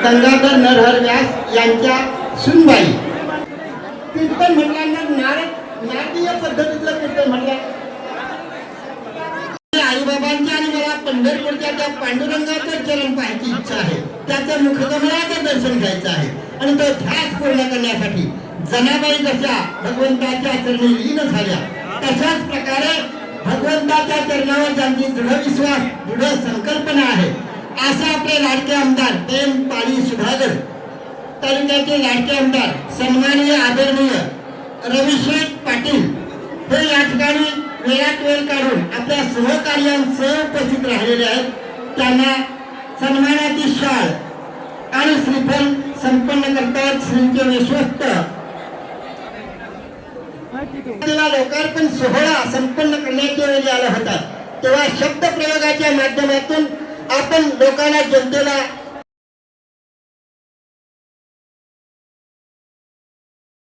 गंगाधर नरहर व्यास यांच्या सुनबाई. कीर्तन म्हटल्यानंतर नारदीय पद्धतीतलं कीर्तन म्हटलं. आईबाबांच्या आणि मला पंढरपूरच्या त्या पांडुरंगाचं चरण पाहायची इच्छा आहे. त्याचं मुखकमलाचं दर्शन घ्यायचं आहे आणि तो ध्यास पूर्ण करण्यासाठी जनाबाई जशा भगवंताच्या चरणी लीन झाल्या तशाच प्रकारे भगवंताच्या चरणावर ज्यांची दृढ विश्वास दृढ संकल्पना आहे असे आपले लाडके आमदार प्रेम पाणी सुधागर तालुक्याचे लाडके आमदार सन्माननीय आदरणीय रविशेठ पाटील हे या ठिकाणी वेळात वेळ काढून आपल्या सहकार्यांसह उपस्थित राहिलेले आहेत. त्यांना सन्मानाची शाल आणि श्रीफल संपन्न करतात. श्रींचे विश्वस्त लोकार्पण सोहळा संपन्न करण्याच्या वेळी आला होता तेव्हा शब्द प्रयोगाच्या माध्यमातून आपण लोकांना जनतेला